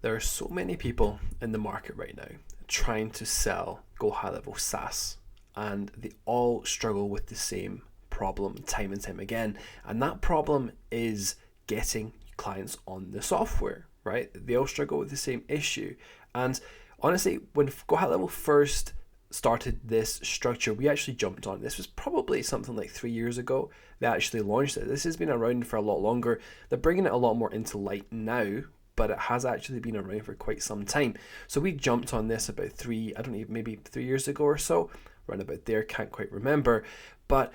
There are so many people in the market right now trying to sell GoHighLevel SaaS, and they all struggle with the same problem time and time again. And that problem is getting clients on the software, right? They all struggle with the same issue. And honestly, when GoHighLevel first started this structure, we actually jumped on. This was probably something like 3 years ago. They actually launched it. This has been around for a lot longer. They're bringing it a lot more into light now, but it has actually been around for quite some time. So we jumped on this about maybe 3 years ago or so, around about there, can't quite remember. But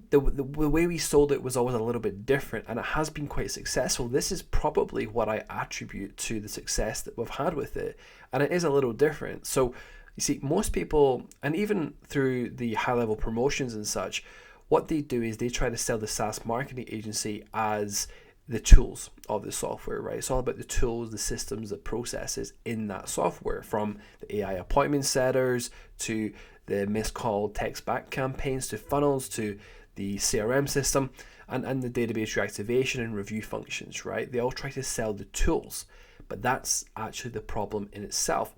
the way we sold it was always a little bit different, and it has been quite successful. This is probably what I attribute to the success that we've had with it, and it is a little different. So you see, most people, and even through the high-level promotions and such, what they do is they try to sell the SaaS marketing agency as the tools of the software, right? It's all about the tools, the systems, the processes in that software, from the AI appointment setters to the missed call text back campaigns to funnels to the CRM system and the database reactivation and review functions, right? They all try to sell the tools, but that's actually the problem in itself.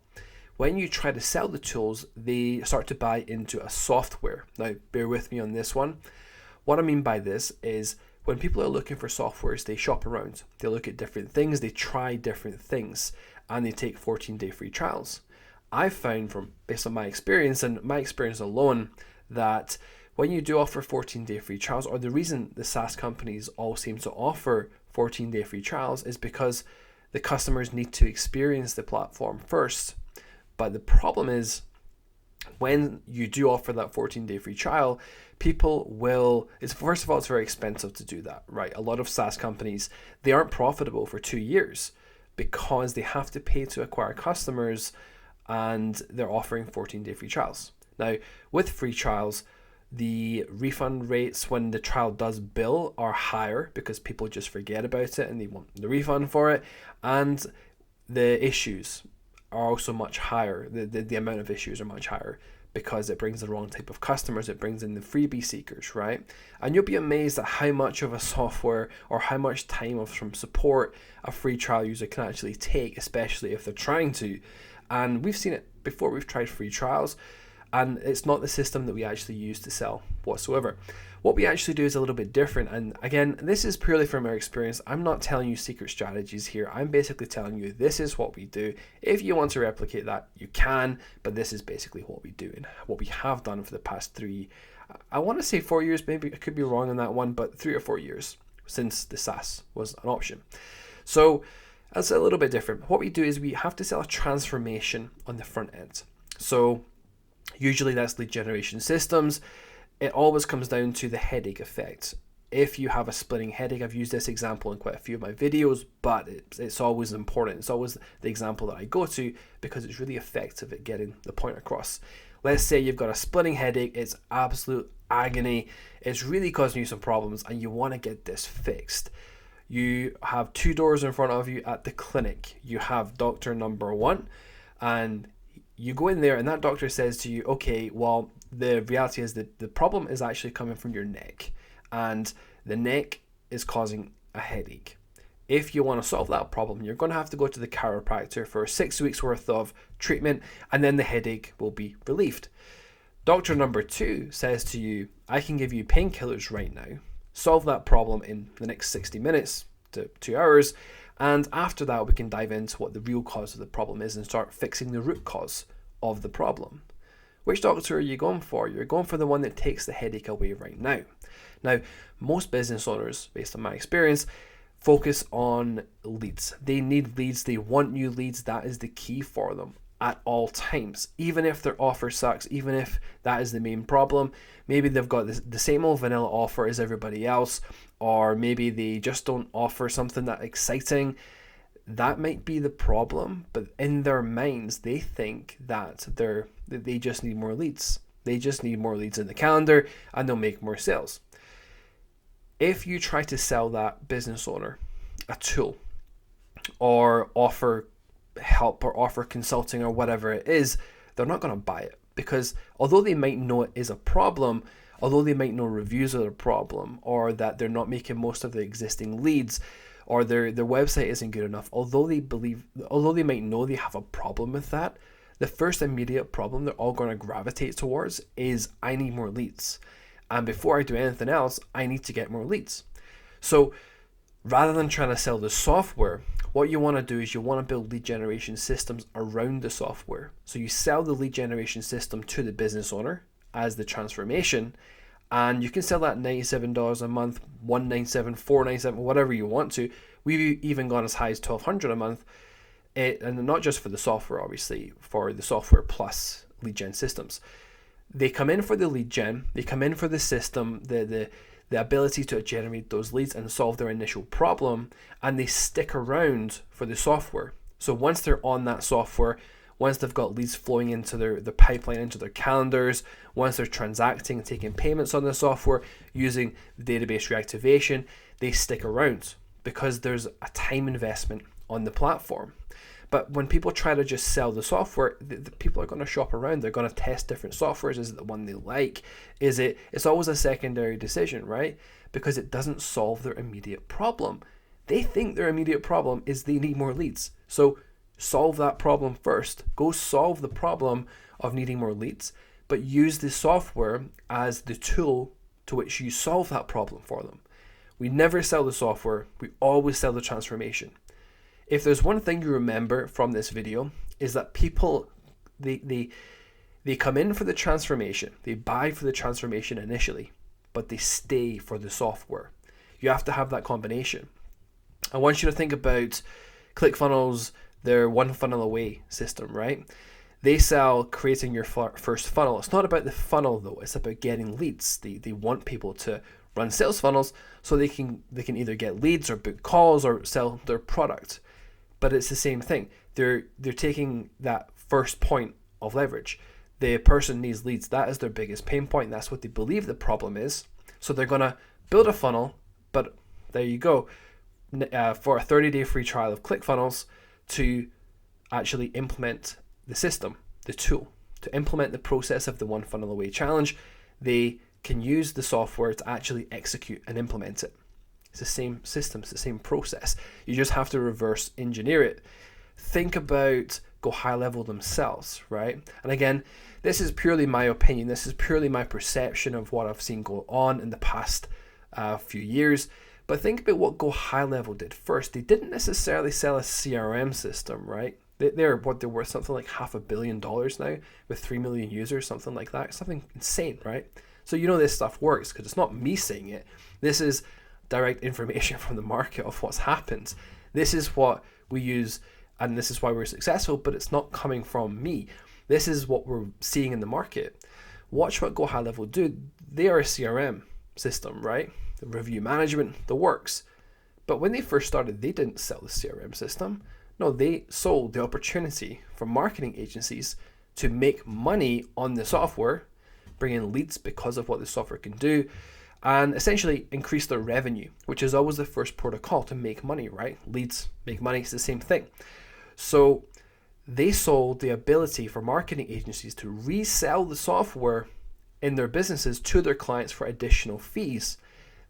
When you try to sell the tools, they start to buy into a software. Now, bear with me on this one. What I mean by this is when people are looking for softwares, they shop around. They look at different things, they try different things, and they take 14-day free trials. I've found based on my experience and my experience alone, that when you do offer 14-day free trials, or the reason the SaaS companies all seem to offer 14-day free trials is because the customers need to experience the platform first. But the problem is, when you do offer that 14-day free trial, first of all, it's very expensive to do that, right? A lot of SaaS companies, they aren't profitable for 2 years because they have to pay to acquire customers, and they're offering 14-day free trials. Now, with free trials, the refund rates when the trial does bill are higher because people just forget about it and they want the refund for it, and the issues are also much higher. The amount of issues are much higher because it brings the wrong type of customers. It brings in the freebie seekers, right? And you'll be amazed at how much of a software or how much time from support a free trial user can actually take, especially if they're trying to. And we've seen it before. We've tried free trials, and it's not the system that we actually use to sell whatsoever. What we actually do is a little bit different. And again, this is purely from our experience. I'm not telling you secret strategies here. I'm basically telling you this is what we do. If you want to replicate that, you can, but this is basically what we do and what we have done for the past 4 years, maybe I could be wrong on that one, but 3 or 4 years since the SaaS was an option. So that's a little bit different. What we do is we have to sell a transformation on the front end. So usually that's lead generation systems. It always comes down to the headache effect. If you have a splitting headache, I've used this example in quite a few of my videos, but it's always important. It's always the example that I go to because it's really effective at getting the point across. Let's say you've got a splitting headache, it's absolute agony, it's really causing you some problems, and you want to get this fixed. You have 2 doors in front of you at the clinic. You have doctor number 1, and you go in there and that doctor says to you, okay, well, the reality is that the problem is actually coming from your neck, and the neck is causing a headache. If you want to solve that problem, you're going to have to go to the chiropractor for 6 weeks worth of treatment, and then the headache will be relieved. Doctor number 2 says to you, I can give you painkillers right now, solve that problem in the next 60 minutes to 2 hours, and after that we can dive into what the real cause of the problem is and start fixing the root cause of the problem. Which doctor are you going for? You're going for the one that takes the headache away right now. Now, most business owners, based on my experience, focus on leads. They need leads. They want new leads. That is the key for them at all times. Even if their offer sucks, even if that is the main problem, maybe they've got the same old vanilla offer as everybody else, or maybe they just don't offer something that exciting. That might be the problem, but in their minds, they think that they just need more leads. They just need more leads in the calendar and they'll make more sales. If you try to sell that business owner a tool or offer help or offer consulting or whatever it is, they're not going to buy it, because although they might know it is a problem, although they might know reviews are a problem, or that they're not making most of the existing leads, or their website isn't good enough, although they might know they have a problem with that, the first immediate problem they're all going to gravitate towards is, I need more leads. And before I do anything else, I need to get more leads. So rather than trying to sell the software, what you want to do is you want to build lead generation systems around the software. So you sell the lead generation system to the business owner as the transformation, and you can sell that $97 a month, $197, $497, whatever you want to. We've even gone as high as $1,200 a month, and not just for the software, obviously, for the software plus lead gen systems. They come in for the lead gen, they come in for the system, the ability to generate those leads and solve their initial problem, and they stick around for the software. So once they're on that software, once they've got leads flowing into their pipeline, into their calendars, once they're transacting and taking payments on the software using the database reactivation, they stick around because there's a time investment on the platform. But when people try to just sell the software, the people are going to shop around. They're going to test different softwares. Is it the one they like? It's always a secondary decision, right? Because it doesn't solve their immediate problem. They think their immediate problem is they need more leads. So solve that problem first. Go solve the problem of needing more leads, but use the software as the tool to which you solve that problem for them. We never sell the software. We always sell the transformation. If there's one thing you remember from this video, is that people, they come in for the transformation. They buy for the transformation initially, but they stay for the software. You have to have that combination. I want you to think about ClickFunnels, their one funnel away system, right? They sell creating your first funnel. It's not about the funnel though. It's about getting leads. They want people to run sales funnels so they can either get leads or book calls or sell their product. But it's the same thing. They're taking that first point of leverage. The person needs leads. That is their biggest pain point. That's what they believe the problem is. So they're going to build a funnel, but there you go. For a 30-day free trial of ClickFunnels to actually implement the system, the tool, to implement the process of the One Funnel Away challenge, they can use the software to actually execute and implement it. It's the same system, it's the same process. You just have to reverse engineer it. Think about GoHighLevel themselves, right? And again, this is purely my opinion. This is purely my perception of what I've seen go on in the past few years. But think about what GoHighLevel did first. They didn't necessarily sell a CRM system, right? They're worth something like $500 million now with 3 million users, something like that. Something insane, right? So you know this stuff works because it's not me saying it. This is direct information from the market of what's happened. This is what we use and this is why we're successful, but it's not coming from me. This is what we're seeing in the market. Watch what GoHighLevel do. They are a CRM system, right? The review management, the works. But when they first started, they didn't sell the CRM system. No, they sold the opportunity for marketing agencies to make money on the software, bring in leads because of what the software can do, and essentially increase their revenue, which is always the first protocol to make money, right? Leads make money, it's the same thing. So they sold the ability for marketing agencies to resell the software in their businesses to their clients for additional fees.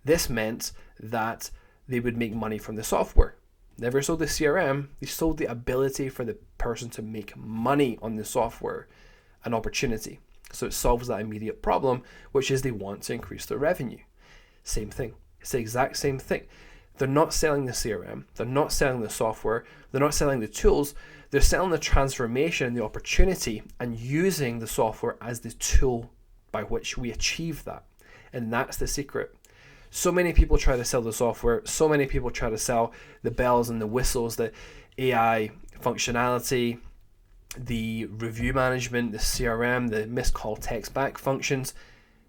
This meant that they would make money from the software. Never sold the CRM, they sold the ability for the person to make money on the software, an opportunity. So it solves that immediate problem, which is they want to increase their revenue. Same thing. It's the exact same thing. They're not selling the CRM. They're not selling the software. They're not selling the tools. They're selling the transformation and the opportunity and using the software as the tool by which we achieve that. And that's the secret. So many people try to sell the software. So many people try to sell the bells and the whistles, the AI functionality, the review management, the CRM, the missed call text back functions.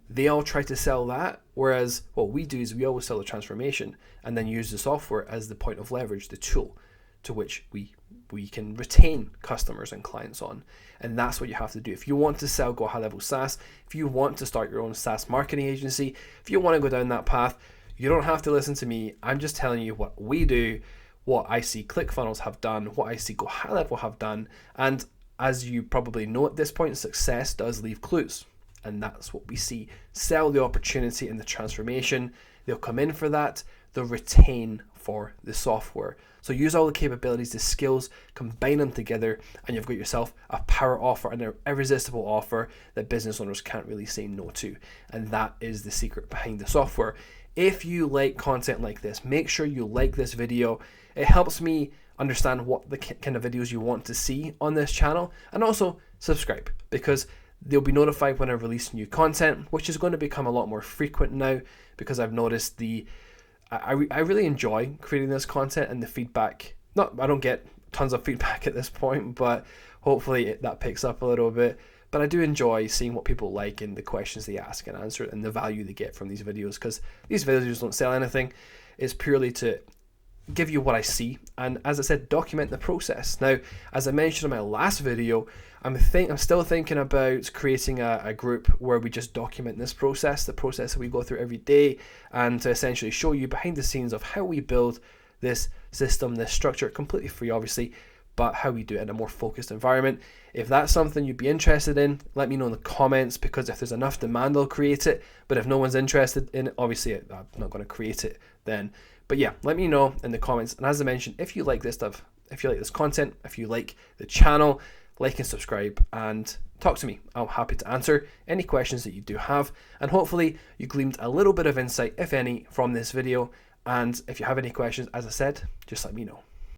They all try to sell that, whereas what we do is we always sell the transformation and then use the software as the point of leverage, the tool to which we can retain customers and clients on. And that's what you have to do. If you want to sell GoHighLevel SaaS, if you want to start your own SaaS marketing agency, if you want to go down that path, you don't have to listen to me. I'm just telling you what we do, what I see ClickFunnels have done, what I see GoHighLevel have done. And as you probably know at this point, success does leave clues. And that's what we see. Sell the opportunity and the transformation. They'll come in for that. the retain for the software. So use all the capabilities, the skills, combine them together, and you've got yourself a power offer and an irresistible offer that business owners can't really say no to. And that is the secret behind the software. If you like content like this, make sure you like this video. It helps me understand what the kind of videos you want to see on this channel, and also subscribe, because they'll be notified when I release new content, which is going to become a lot more frequent now, because I've noticed I really enjoy creating this content, and the feedback, I don't get tons of feedback at this point, but hopefully that picks up a little bit. But I do enjoy seeing what people like and the questions they ask and answer and the value they get from these videos, because these videos don't sell anything. It's purely to give you what I see, and as I said, document the process. Now, as I mentioned in my last video, I'm still thinking about creating a group where we just document this process, the process that we go through every day, and to essentially show you behind the scenes of how we build this system, this structure, completely free obviously, but how we do it in a more focused environment. If that's something you'd be interested in, let me know in the comments, because if there's enough demand, I'll create it. But if no one's interested in it, obviously I'm not going to create it then. But yeah, let me know in the comments. And as I mentioned, if you like this stuff, if you like this content, if you like the channel, like and subscribe and talk to me. I'm happy to answer any questions that you do have. And hopefully you gleaned a little bit of insight, if any, from this video. And if you have any questions, as I said, just let me know.